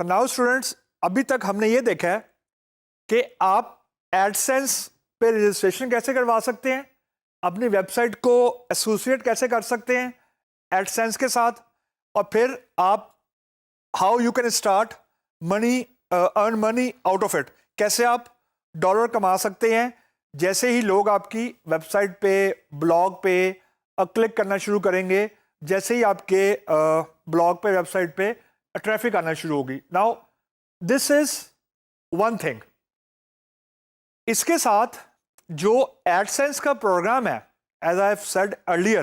For now students, अभी तक हमने ये देखा है कि आप एडसेंस पे रजिस्ट्रेशन कैसे करवा सकते हैं, अपनी वेबसाइट को एसोसिएट कैसे कर सकते हैं एडसेंस के साथ, और फिर आप how you can start money earn money out of it, कैसे आप डॉलर कमा सकते हैं जैसे ही लोग आपकी वेबसाइट पे, ब्लॉग पे क्लिक करना शुरू करेंगे, जैसे ही आपके ब्लॉग पे, वेबसाइट पे ट्रैफिक आना शुरू होगी। Now this is one thing. इसके साथ जो एडसेंस का प्रोग्राम है, as I have said earlier,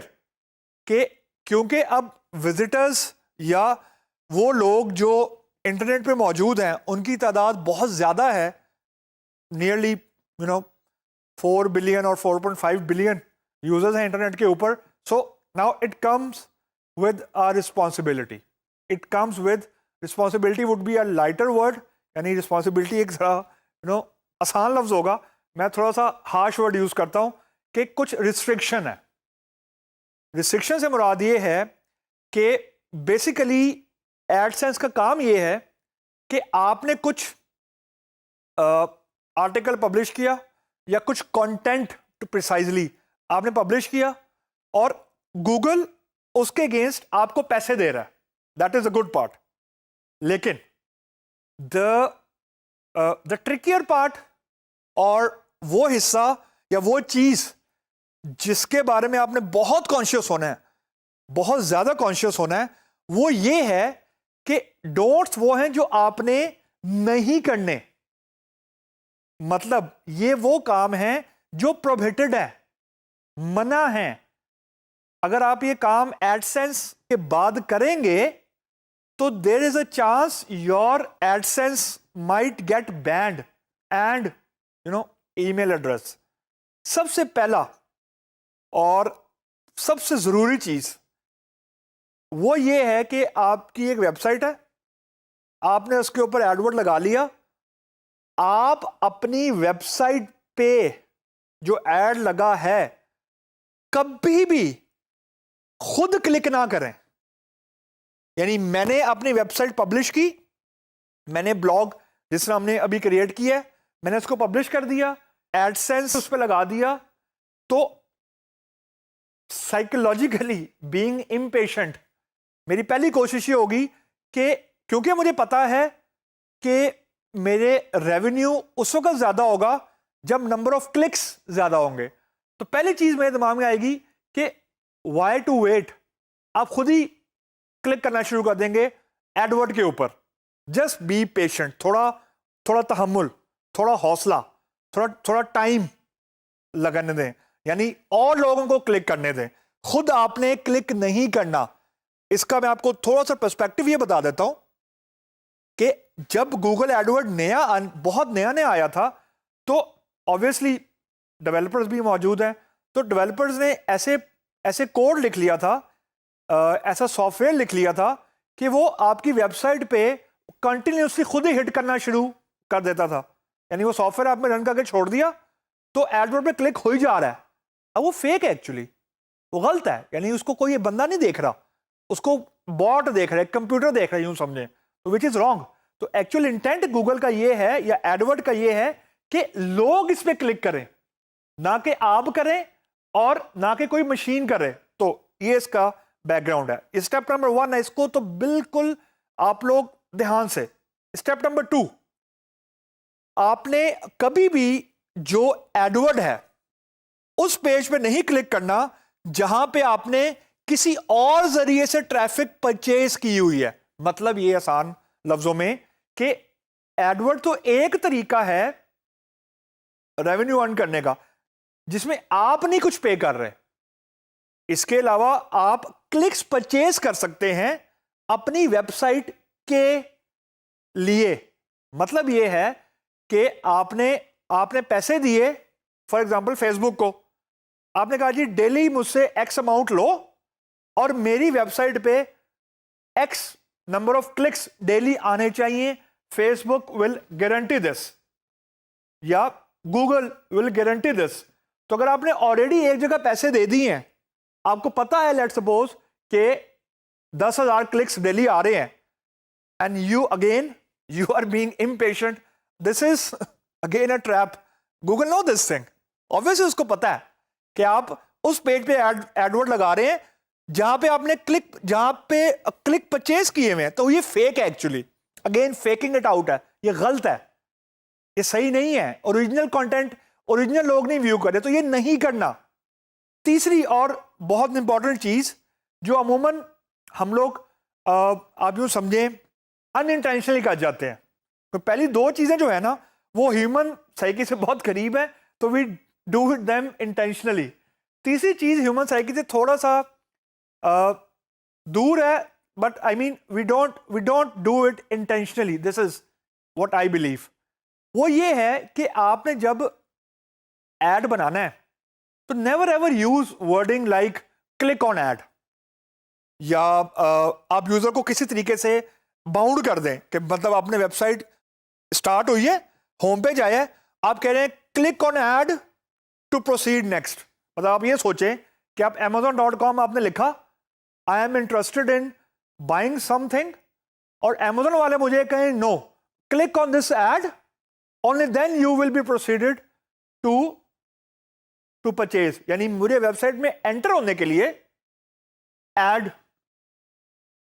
कि क्योंकि अब विजिटर्स या वो लोग जो इंटरनेट पे मौजूद हैं उनकी तादाद बहुत ज़्यादा है, नियरली 4 बिलियन और 4.5 बिलियन यूजर्स हैं इंटरनेट के ऊपर। So now it comes with a responsibility. It comes with responsibility would be a lighter word, यानी रिस्पॉन्सिबिलिटी एक जरा आसान लफ्ज होगा, मैं थोड़ा सा हार्श वर्ड यूज करता हूं कि कुछ रिस्ट्रिक्शन है। रिस्ट्रिक्शन से मुराद ये है कि बेसिकली एडसेंस का काम ये है कि आपने कुछ आर्टिकल पब्लिश किया या कुछ कंटेंट प्रिसाइजली आपने पब्लिश किया और गूगल उसके अगेंस्ट आपको पैसे दे रहा है, that is a good part. लेकिन द ट्रिकियर पार्ट, और वो हिस्सा या वो चीज जिसके बारे में आपने बहुत कॉन्शियस होना है, बहुत ज्यादा कॉन्शियस होना है, वो ये है कि डोंट्स वो हैं जो आपने नहीं करने। मतलब ये वो काम है जो प्रोहिबिटेड है, मना है। अगर आप ये काम एडसेंस के बाद करेंगे तो there is a chance your AdSense might get banned and email address. सबसे पहला और सबसे जरूरी चीज वो ये है कि आपकी एक वेबसाइट है, आपने उसके ऊपर एडवर्ड लगा लिया, आप अपनी वेबसाइट पे जो एड लगा है कभी भी खुद क्लिक ना करें। यानी मैंने अपनी वेबसाइट पब्लिश की, मैंने ब्लॉग जिस तरह हमने अभी क्रिएट किया है, मैंने उसको पब्लिश कर दिया, एडसेंस उस पर लगा दिया, तो साइकोलॉजिकली बीइंग इम्पेशेंट मेरी पहली कोशिश ये होगी कि क्योंकि मुझे पता है कि मेरे रेवेन्यू उस वक्त ज्यादा होगा जब नंबर ऑफ क्लिक्स ज्यादा होंगे, तो पहली चीज मेरे दिमाग में आएगी कि वाई टू वेट। आप खुद ही क्लिक करना शुरू कर देंगे एडवर्ड के ऊपर। जस्ट बी पेशेंट, थोड़ा तहम्मुल, थोड़ा हौसला, थोड़ा टाइम लगाने दें, यानी और लोगों को क्लिक करने दें, खुद आपने क्लिक नहीं करना। इसका मैं आपको थोड़ा सा पर्सपेक्टिव ये बता देता हूं कि जब गूगल एडवर्ड बहुत नया आया था, तो ऑब्वियसली डेवलपर्स भी मौजूद हैं, तो डेवलपर्स ने ऐसे कोड लिख लिया था, ऐसा सॉफ्टवेयर लिख लिया था कि वो आपकी वेबसाइट पे कंटिन्यूसली खुद ही हिट करना शुरू कर देता था। यानी वो सॉफ्टवेयर आपने रन करके छोड़ दिया तो एडवर्ड पे क्लिक हो ही जा रहा है। अब वो फेक है, एक्चुअली वो गलत है, यानी उसको कोई बंदा नहीं देख रहा, उसको बॉट देख रहा है, कंप्यूटर देख रहा है, यूं समझे, तो विच इज रॉन्ग। तो एक्चुअल इंटेंट गूगल का ये है या एडवर्ड का ये है कि लोग इस पे क्लिक करें, ना कि आप करें और ना कि कोई मशीन करे। तो ये इसका बैकग्राउंड है। स्टेप नंबर 1 है, इसको तो बिल्कुल आप लोग ध्यान से। स्टेप नंबर 2, आपने कभी भी जो एडवर्ड है उस पेज पे नहीं क्लिक करना जहां पे आपने किसी और जरिए से ट्रैफिक परचेज की हुई है। मतलब ये आसान लफ्जों में कि एडवर्ड तो एक तरीका है रेवेन्यू अर्न करने का जिसमें आप नहीं कुछ पे कर रहे, इसके अलावा आप क्लिक्स परचेज कर सकते हैं अपनी वेबसाइट के लिए। मतलब यह है कि आपने पैसे दिए, फॉर एग्जांपल फेसबुक को, आपने कहा जी डेली मुझसे एक्स अमाउंट लो और मेरी वेबसाइट पे x number of clicks daily आने चाहिए, फेसबुक विल गारंटी दिस या गूगल विल गारंटी दिस। तो अगर आपने ऑलरेडी एक जगह पैसे दे दिए हैं, आपको पता है लेट्स सपोज कि 10,000 क्लिक्स डेली आ रहे हैं, and you again you are being impatient. This is again a trap. Google know this thing. Obviously उसको पता है कि आप उस पेज पे एडवर्ड लगा रहे हैं जहां पे आपने क्लिक परचेज किए हुए हैं, तो ये फेक है actually. Again faking it out है, ये गलत है, ये सही नहीं है. ओरिजिनल कंटेंट ओरिजिनल लोग नहीं व्यू करे, तो ये नहीं करना. तीसरी और बहुत इंपॉर्टेंट चीज जो अमूमन हम लोग आप यूं समझें अनइंटेंशनली कर जाते हैं. तो पहली दो चीजें जो है ना वो ह्यूमन साइकी से बहुत करीब है, तो वी डू देम इंटेंशनली. तीसरी चीज ह्यूमन साइकी से थोड़ा सा दूर है, but I mean we don't do it intentionally. This is what I believe. वो ये है कि आपने जब एड बनाना है तो never ever use wording like click on ad, या आप यूजर को किसी तरीके से बाउंड कर दें कि मतलब आपने वेबसाइट स्टार्ट हुई है, होम पेज आया है, आप कह रहे हैं click on ad to proceed next. मतलब आप ये सोचें कि आप amazon.com आपने लिखा I am interested in buying something, और अमेजोन वाले मुझे कहें no click on this ad only then you will be proceeded to purchase. यानी मुझे वेबसाइट में एंटर होने के लिए एड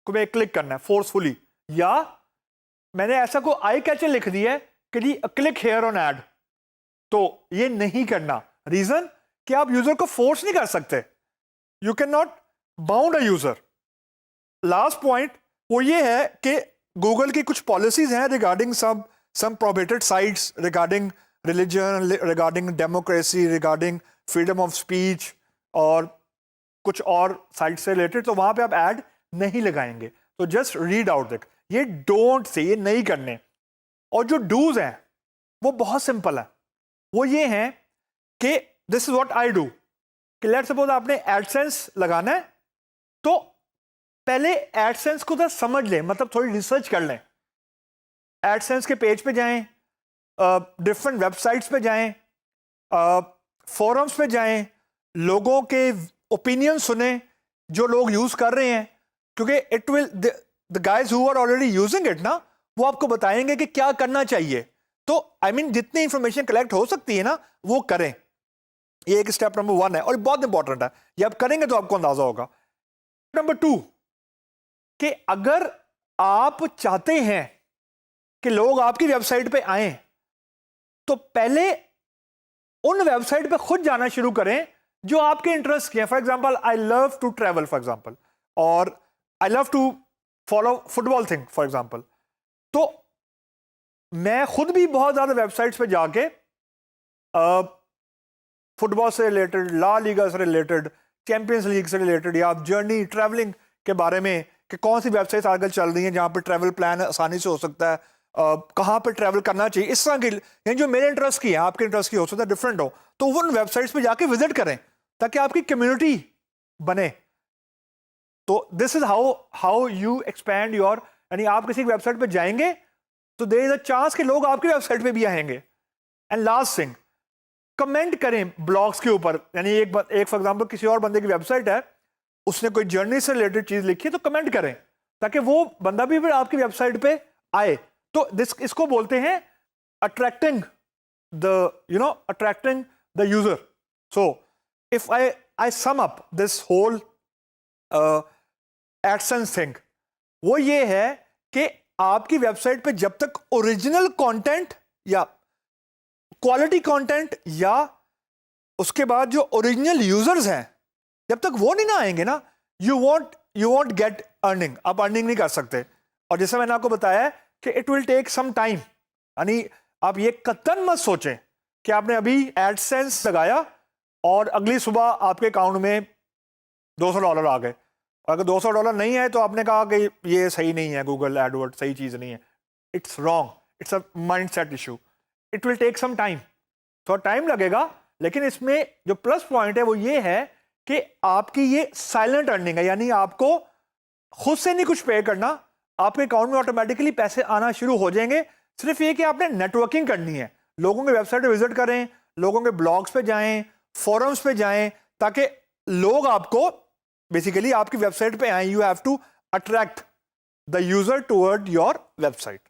को मैं क्लिक करना है फोर्सफुली, या मैंने ऐसा को आई कैचर लिख दिया है कि जी क्लिक हेयर ऑन एड, तो ये नहीं करना. रीजन कि आप यूजर को फोर्स नहीं कर सकते, you can not bound a user. Last point वो ये है कि गूगल की कुछ पॉलिसीज हैं regarding some prohibited sites, regarding religion, regarding democracy, regarding freedom of speech और कुछ और साइट से रिलेटेड, तो वहां पे आप ऐड नहीं लगाएंगे. तो जस्ट रीड आउट इट. ये डोंट से ये नहीं करने. और जो डूज हैं वो बहुत सिंपल है. वो ये हैं कि this is what I do कि लेट्स सपोज आपने एडसेंस लगाना है, तो पहले एडसेंस को तो समझ लें, मतलब थोड़ी रिसर्च कर लें. एडसेंस के पेज पे जाएं, डिफरेंट वेबसाइट्स पे जाएं, फोरम्स पे जाएं, लोगों के ओपिनियन सुने जो लोग यूज कर रहे हैं, क्योंकि it will the guys who are already using it ना, वो आपको बताएंगे कि क्या करना चाहिए. तो आई मीन जितनी इंफॉर्मेशन कलेक्ट हो सकती है ना वो करें. ये एक स्टेप नंबर 1 है और बहुत इंपॉर्टेंट है. ये आप करेंगे तो आपको अंदाजा होगा. नंबर 2 कि अगर आप चाहते हैं कि लोग आपकी वेबसाइट पे आए, तो पहले उन वेबसाइट पे खुद जाना शुरू करें जो आपके इंटरेस्ट के हैं. For example I love to travel for example, और I love to follow football thing for example. तो मैं खुद भी बहुत ज्यादा वेबसाइट्स पे जाके फुटबॉल से रिलेटेड, ला लीगा से रिलेटेड, चैंपियंस लीग से रिलेटेड, या आप जर्नी ट्रैवलिंग के बारे में कि कौन सी वेबसाइट्स आजकल चल रही हैं जहां पर ट्रैवल प्लान आसानी से हो सकता है, कहाँ पर ट्रैवल करना चाहिए, इस तरह की, यानी जो मेरे इंटरेस्ट की है आपके इंटरेस्ट की हो सकता है डिफरेंट हो, तो उन वेबसाइट्स पे जाके विजिट करें ताकि आपकी कम्युनिटी बने. तो this is how you expand your, यानी आप किसी वेबसाइट पे जाएंगे तो देयर इज अ चांस कि लोग आपकी वेबसाइट पे भी आएंगे. एंड लास्ट थिंग, कमेंट करें ब्लॉग्स के ऊपर. यानी एक फॉर एग्जांपल किसी और बंदे की वेबसाइट है, उसने कोई जर्नी से रिलेटेड चीज लिखी है, तो कमेंट करें ताकि वो बंदा भी फिर आपकी वेबसाइट पे आए. तो इसको बोलते हैं attracting the user. So if I sum up this whole AdSense thing, वो ये है कि आपकी वेबसाइट पे जब तक ओरिजिनल कंटेंट या क्वालिटी कंटेंट या उसके बाद जो ओरिजिनल यूजर्स हैं, जब तक वो नहीं ना आएंगे ना, यू वॉन्ट गेट अर्निंग. आप अर्निंग नहीं कर सकते. और जैसे मैंने आपको बताया है कि it will take some time. यानी आप ये कतन मत सोचें कि आपने अभी एडसेंस लगाया और अगली सुबह आपके अकाउंट में $200 आ गए. अगर $200 नहीं आए तो आपने कहा कि ये सही नहीं है, गूगल एडवर्ड सही चीज़ नहीं है. It's wrong. It's a mindset issue. It will take some time. थोड़ा टाइम लगेगा, लेकिन इसमें जो प्लस पॉइंट है वो ये है कि आपकी ये साइलेंट अर्निंग है. यानी आपको खुद से नहीं कुछ पे करना, आपके अकाउंट में ऑटोमेटिकली पैसे आना शुरू हो जाएंगे. सिर्फ ये कि आपने नेटवर्किंग करनी है, लोगों के वेबसाइट पे विजिट करें, लोगों के ब्लॉग्स पे जाएं, फोरम्स पे जाएं, ताकि लोग आपको बेसिकली आपकी वेबसाइट पे आए. You have to attract the user toward your website.